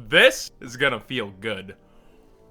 This is gonna feel good.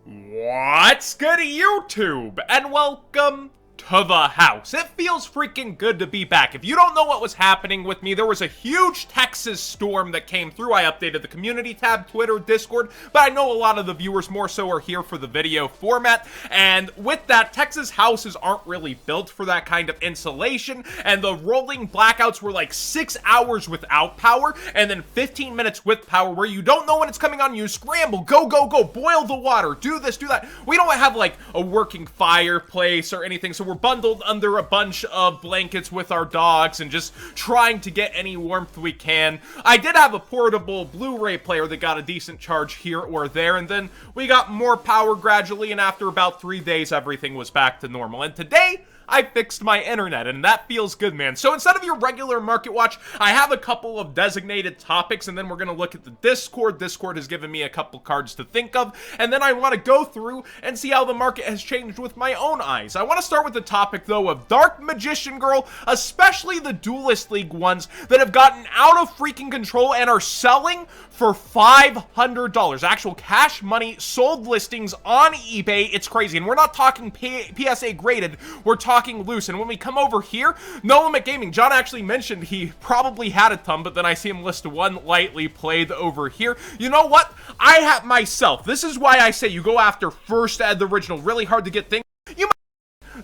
What's good, YouTube? And welcome to the house. It feels freaking good to be back. If you don't know what was happening with me, there was a huge Texas storm that came through. I updated the community tab, Twitter, Discord, but I know a lot of the viewers more so are here for the video format, and with that, Texas houses aren't really built for that kind of insulation, and the rolling blackouts were like 6 hours without power, and then 15 minutes with power, where you don't know when it's coming on, you scramble, go, boil the water, do this, do that. We don't have like a working fireplace or anything, so we're bundled under a bunch of blankets with our dogs and just trying to get any warmth we can. I did have a portable Blu-ray player that got a decent charge here or there, and then we got more power gradually, and after about 3 days, everything was back to normal. And today, I fixed my internet, and that feels good, man. So instead of your regular market watch, I have a couple of designated topics, and then we're gonna look at the Discord. Discord has given me a couple cards to think of, and then I want to go through and see how the market has changed with my own eyes. I want to start with the topic, though, of Dark Magician Girl, especially the Duelist League ones that have gotten out of freaking control and are selling for $500. Actual cash money sold listings on eBay. It's crazy, and we're not talking PSA graded, we're talking loose. And when we come over here, No Limit Gaming, John actually mentioned he probably had a ton, but then I see him list one lightly played over here. You know what? I have myself. This is why I say you go after first ed the original. Really hard to get things. You might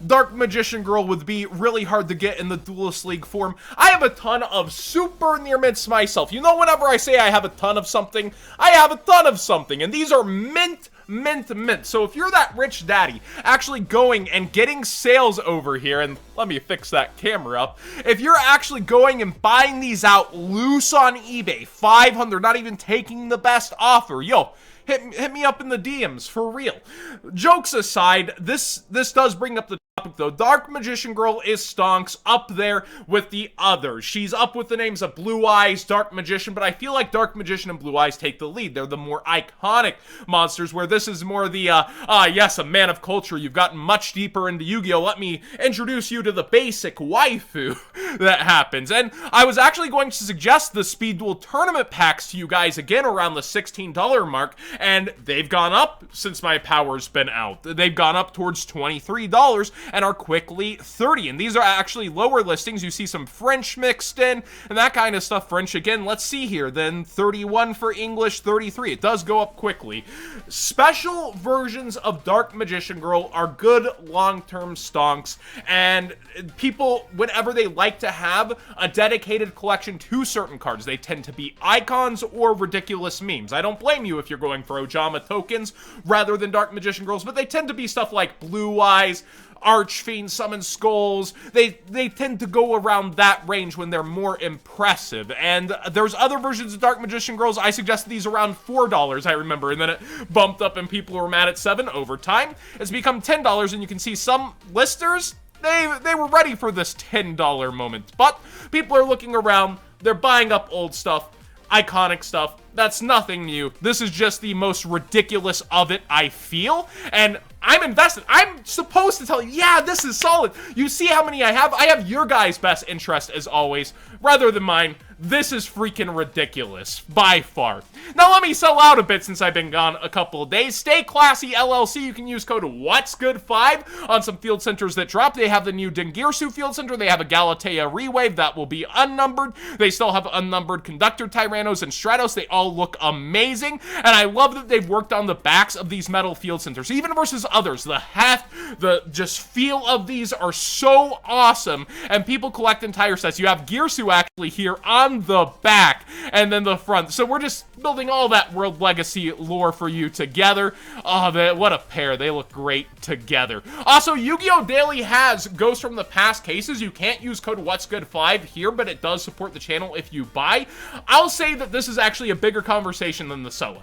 Dark Magician Girl would be really hard to get in the Duelist League form. I have a ton of super near mints myself. You know, whenever I say I have a ton of something, I have a ton of something, and these are mint. So if you're that rich daddy actually going and getting sales over here, and let me fix that camera up, if you're actually going and buying these out loose on eBay, 500, not even taking the best offer, yo, hit me up in the DMs, for real. Jokes aside, this does bring up the topic, though. Dark Magician Girl is stonks up there with the others. She's up with the names of Blue Eyes, Dark Magician, but I feel like Dark Magician and Blue Eyes take the lead. They're the more iconic monsters, where this is more the, yes, a man of culture. You've gotten much deeper into Yu-Gi-Oh! Let me introduce you to the basic waifu that happens. And I was actually going to suggest the Speed Duel tournament packs to you guys again around the $16 mark, and they've gone up since my power's been out. They've gone up towards $23 and are quickly 30, and these are actually lower listings. You see some French mixed in and that kind of stuff. French again, let's see here, then 31 for English, 33. It does go up quickly. Special versions of Dark Magician Girl are good long-term stonks, and people, whenever they like to have a dedicated collection to certain cards, they tend to be icons or ridiculous memes. I don't blame you if you're going for Ojama tokens rather than Dark Magician Girls, but they tend to be stuff like Blue Eyes, Archfiend, Summon Skulls. They tend to go around that range when they're more impressive. And there's other versions of Dark Magician Girls. I suggested these around $4, I remember, and then it bumped up and people were mad at $7 over time. It's become $10, and you can see some listers, they were ready for this $10 moment. But people are looking around, they're buying up old stuff, iconic stuff. That's nothing new. This is just the most ridiculous of it, I feel, and I'm invested. I'm supposed to tell you, yeah, this is solid. You see how many I have? I have your guys' best interest, as always, rather than mine. This is freaking ridiculous, by far. Now, let me sell out a bit since I've been gone a couple of days. Stay Classy LLC. You can use code What'sGood5 on some field centers that drop. They have the new Dengirsu field center. They have a Galatea Rewave that will be unnumbered. They still have unnumbered Conductor Tyrannos and Stratos. They all look amazing, and I love that they've worked on the backs of these metal field centers, even versus others. The heft, the just feel of these are so awesome, and people collect entire sets. You have Girsu actually here on the back and then the front, so we're just building all that World Legacy lore for you together. Oh, what a pair. They look great together. Also, Yu-Gi-Oh! Daily has Ghosts from the Past cases. You can't use code What'sGood5 here, but it does support the channel if you buy. I'll say that this is actually a bigger conversation than the sellout.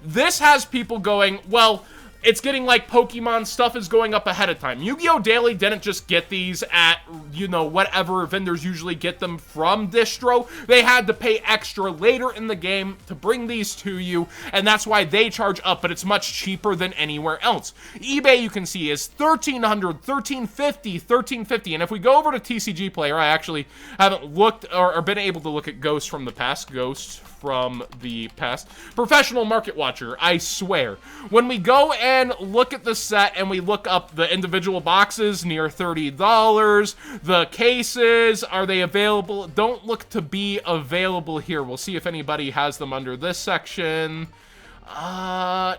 This has people going, well, it's getting like Pokemon stuff is going up ahead of time. Yu-Gi-Oh! Daily didn't just get these at, you know, whatever vendors usually get them from distro. They had to pay extra later in the game to bring these to you, and that's why they charge up, but it's much cheaper than anywhere else. eBay, you can see, is $1,300, $1,350, $1,350, and if we go over to TCG Player, I actually haven't looked or been able to look at Ghosts from the Past, Ghosts from the past. Professional market watcher, I swear. When we go and look at the set and we look up the individual boxes, near $30. The cases, are they available? Don't look to be available here. We'll see if anybody has them under this section.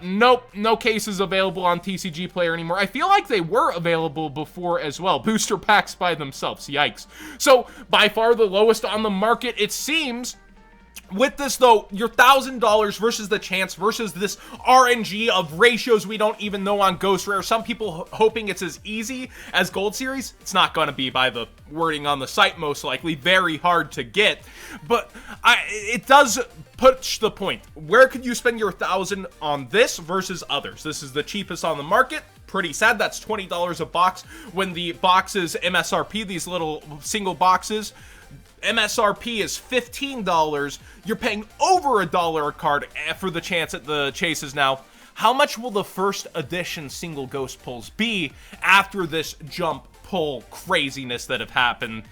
Nope, no cases available on TCG Player anymore. I feel like they were available before as well. Booster packs by themselves, yikes. So, by far the lowest on the market, it seems. With this, though, your $1,000 versus the chance versus this RNG of ratios we don't even know on Ghost Rare. Some people hoping it's as easy as Gold Series. It's not going to be by the wording on the site, most likely. Very hard to get. But it does push the point. Where could you spend your $1,000 on this versus others? This is the cheapest on the market. Pretty sad. That's $20 a box when the boxes MSRP, these little single boxes, MSRP is $15. You're paying over $1 a card for the chance at the chases now. How much will the first edition single ghost pulls be after this jump pull craziness that have happened?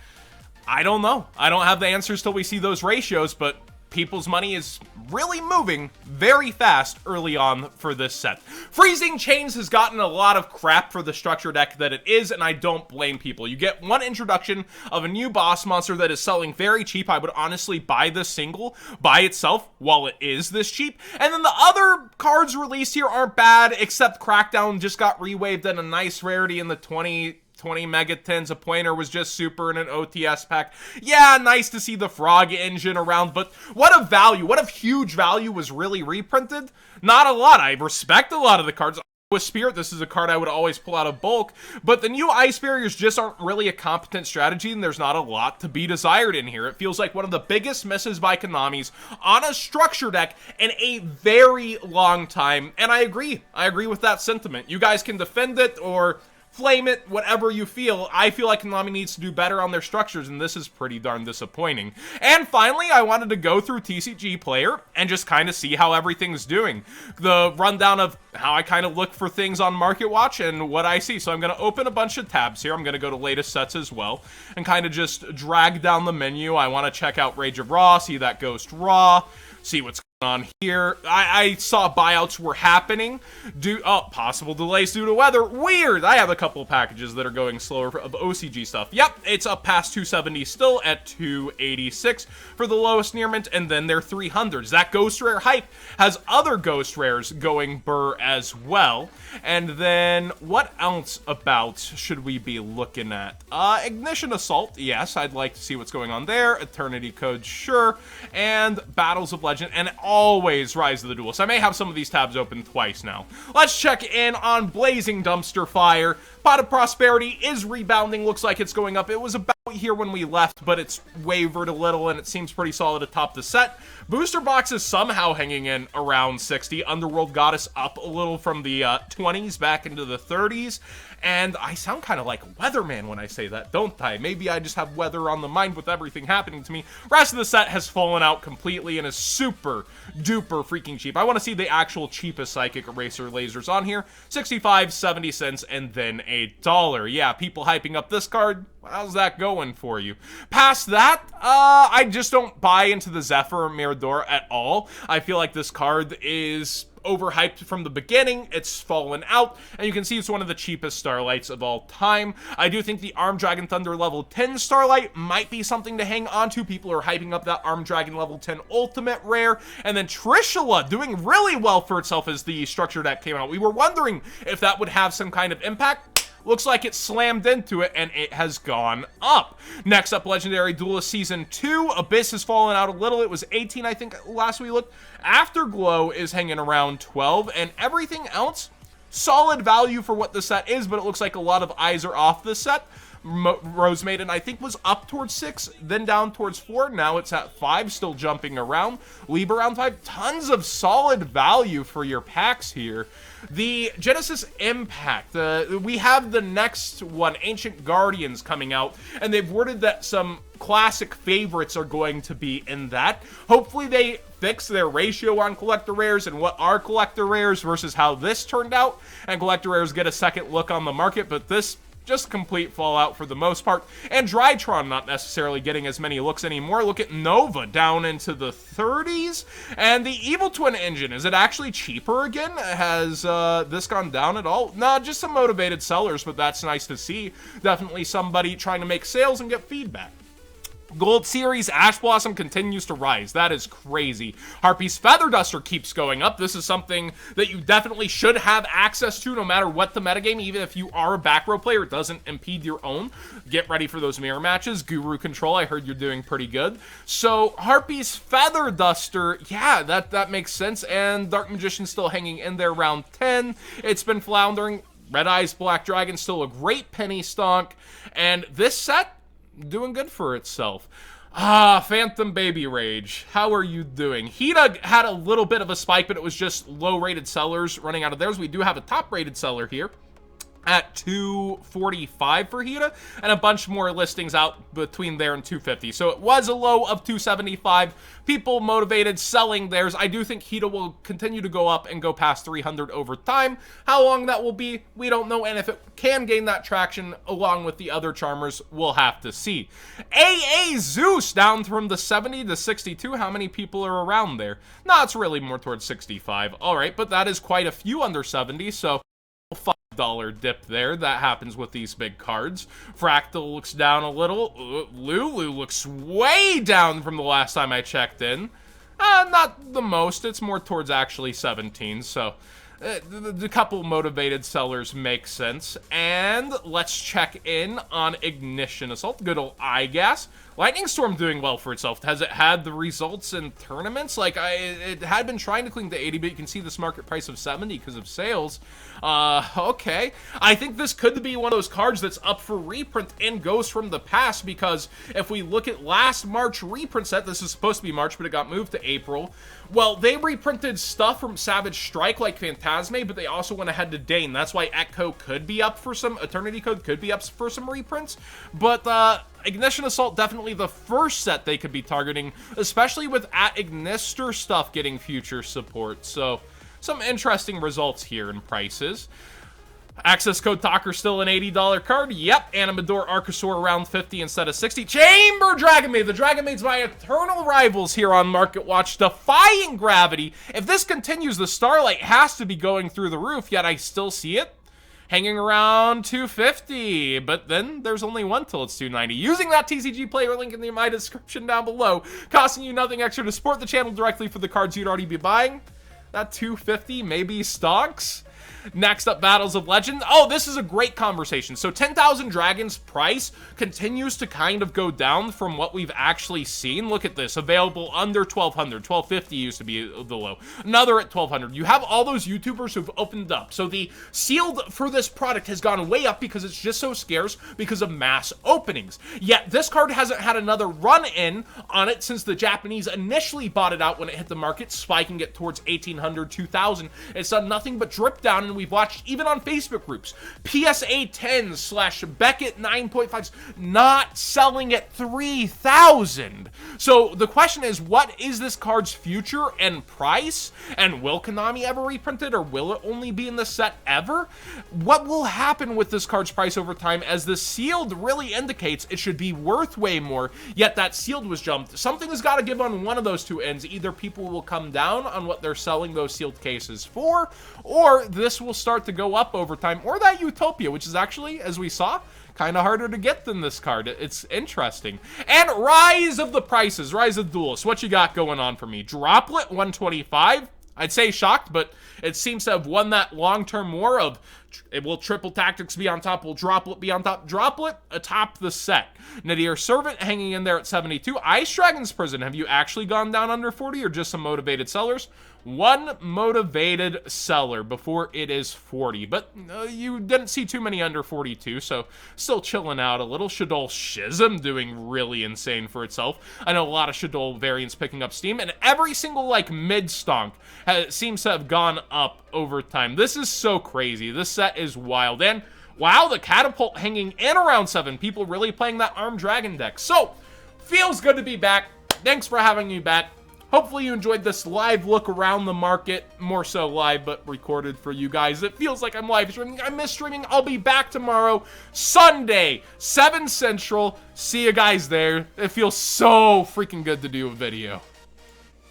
I don't know. I don't have the answers till we see those ratios, but people's money is really moving very fast early on for this set. Freezing Chains has gotten a lot of crap for the structure deck that it is, and I don't blame people. You get one introduction of a new boss monster that is selling very cheap. I would honestly buy this single by itself while it is this cheap. And then the other cards released here aren't bad, except Crackdown just got rewaved at a nice rarity in the 20 megatons. A pointer was just super in an OTS pack. Yeah, nice to see the frog engine around, but what of value? What of huge value was really reprinted? Not a lot. I respect a lot of the cards. With Spirit, this is a card I would always pull out of bulk, but the new Ice Barriers just aren't really a competent strategy, and there's not a lot to be desired in here. It feels like one of the biggest misses by Konami's on a structure deck in a very long time, and I agree. I agree with that sentiment. You guys can defend it or flame it, whatever you feel. I feel like Konami needs to do better on their structures, and this is pretty darn disappointing. And finally, I wanted to go through TCG Player and just kind of see how everything's doing. The rundown of how I kind of look for things on Market Watch and what I see. So I'm going to open a bunch of tabs here. I'm going to go to latest sets as well and kind of just drag down the menu. I want to check out Rage of Raw, see that Ghost Raw, see what's on here. I saw buyouts were happening. Possible delays due to weather. Weird. I have a couple of packages that are going slower of OCG stuff. Yep, it's up past 270 still at 286 for the lowest near mint, and then their 300s. That Ghost Rare hype has other Ghost Rares going burr as well. And then what else about should we be looking at? Ignition Assault. Yes, I'd like to see what's going on there. Eternity Code, sure. And Battles of Legend, and always Rise of the Duel. So I may have some of these tabs open twice now. Let's check in on Blazing Dumpster Fire. Pot of Prosperity is rebounding. Looks like it's going up. It was about here when we left, but it's wavered a little, and it seems pretty solid atop the set. Booster Box is somehow hanging in around 60. Underworld Goddess up a little from the 20s back into the 30s. And I sound kind of like Weatherman when I say that, don't I? Maybe I just have weather on the mind with everything happening to me. Rest of the set has fallen out completely and is super duper freaking cheap. I want to see the actual cheapest Psychic Eraser lasers on here. 65, 70 cents, and then $1. Yeah, people hyping up this card. How's that going for you? Past that, I just don't buy into the Zephyr Mirador at all. I feel like this card is overhyped from the beginning. It's fallen out, and you can see it's one of the cheapest Starlights of all time. I do think the Armed Dragon Thunder level 10 Starlight might be something to hang on to. People are hyping up that Armed Dragon level 10 Ultimate Rare, and then Trishula doing really well for itself as the structure deck came out. We were wondering if that would have some kind of impact. Looks like it slammed into it, and it has gone up. Next up, Legendary Duelist Season 2. Abyss has fallen out a little. It was 18, I think, last we looked. Afterglow is hanging around 12, and everything else, solid value for what the set is, but it looks like a lot of eyes are off the set. Rose Maiden, I think, was up towards 6, then down towards 4. Now it's at 5, still jumping around. Leave around 5. Tons of solid value for your packs here. The Genesis Impact, we have the next one, Ancient Guardians, coming out, and they've worded that some classic favorites are going to be in that. Hopefully they fix their ratio on collector rares and what are collector rares versus how this turned out, and collector rares get a second look on the market, but this just complete fallout for the most part. And Drytron not necessarily getting as many looks anymore. Look at Nova down into the 30s. And the Evil Twin engine, is it actually cheaper again? Has this gone down at all? No, just some motivated sellers, but that's nice to see. Definitely somebody trying to make sales and get feedback. Gold Series Ash Blossom continues to rise. That is crazy. Harpy's Feather Duster keeps going up. This is something that you definitely should have access to no matter what the metagame. Even if you are a back row player, it doesn't impede your own. Get ready for those mirror matches. Guru Control, I heard you're doing pretty good. So Harpy's Feather Duster, yeah, that makes sense. And Dark Magician still hanging in there around 10. It's been floundering. Red Eyes Black Dragon still a great penny stonk. And this set, doing good for itself. Phantom Baby Rage, how are you doing? Hita had a little bit of a spike, but it was just low-rated sellers running out of theirs. We do have a top-rated seller here at 245 for Hita, and a bunch more listings out between there and 250. So it was a low of 275. People motivated selling theirs. I do think Hita will continue to go up and go past 300 over time. How long that will be, we don't know, and if it can gain that traction along with the other charmers, we'll have to see. AA Zeus down from the 70 to 62. How many people are around there? No, it's really more towards 65. All right, but that is quite a few under 70, so $5 dip there. That happens with these big cards. Fractal looks down a little. Lulu looks way down from the last time I checked in. Not the most. It's more towards actually 17, so the couple motivated sellers make sense. And let's check in on Ignition Assault. Good old iGas. Lightning Storm doing well for itself. Has it had the results in tournaments? Like, it had been trying to cling to 80, but you can see this market price of 70 because of sales. Okay. I think this could be one of those cards that's up for reprint in Ghosts from the Past, because if we look at last March reprint set, this is supposed to be March, but it got moved to April. Well, they reprinted stuff from Savage Strike like Phantasme, but they also went ahead to Dane. That's why Echo could be up for some, Eternity Code could be up for some reprints, but, Ignition Assault, definitely the first set they could be targeting, especially with at Ignister stuff getting future support. So, some interesting results here in prices. Access Code Talker still an $80 card. Yep, Animador Archosaur around 50 instead of 60. Chamber Dragonmaid. The Dragonmaids, my eternal rivals here on Market Watch, defying gravity. If this continues, the Starlight has to be going through the roof, yet I still see it hanging around 250, but then there's only one till it's 290. Using that TCG player link in my description down below, costing you nothing extra to support the channel directly for the cards you'd already be buying. That 250 maybe stonks. Next up, Battles of Legend. Oh, this is a great conversation. So 10,000 Dragons price continues to kind of go down from what we've actually seen. Look at this. Available under 1,200. 1,250 used to be the low. Another at 1,200. You have all those YouTubers who've opened up. So the sealed for this product has gone way up because it's just so scarce because of mass openings. Yet this card hasn't had another run in on it since the Japanese initially bought it out when it hit the market, spiking it towards 1,800, 2,000. It's done nothing but drip down, and we've watched even on Facebook groups, PSA 10s slash Beckett 9.5s not selling at 3,000. So the question is, what is this card's future and price? And will Konami ever reprint it, or will it only be in the set ever? What will happen with this card's price over time, as the sealed really indicates it should be worth way more, yet that sealed was jumped. Something has got to give on one of those two ends. Either people will come down on what they're selling those sealed cases for, or this will start to go up over time, or that Utopia, which is actually, as we saw, kind of harder to get than this card. It's interesting. And Rise of the Prices, Rise of Duelists. What you got going on for me? Droplet 125. I'd say shocked, but it seems to have won that long-term war of, will Triple Tactics be on top? Will Droplet be on top? Droplet atop the set. Nadir Servant hanging in there at 72. Ice Dragon's Prison. Have you actually gone down under 40, or just some motivated sellers? One motivated seller before it is 40, but you didn't see too many under 42, so still chilling out a little. Shadol Schism doing really insane for itself. I know a lot of Shadol variants picking up steam, and every single, like, mid-stonk seems to have gone up over time. This is so crazy. This set is wild. And, wow, the Catapult hanging in around 7. People really playing that Armed Dragon deck. So, feels good to be back. Thanks for having me back. Hopefully you enjoyed this live look around the market. More so live, but recorded for you guys. It feels like I'm live streaming. I miss streaming. I'll be back tomorrow, Sunday, 7 Central. See you guys there. It feels so freaking good to do a video.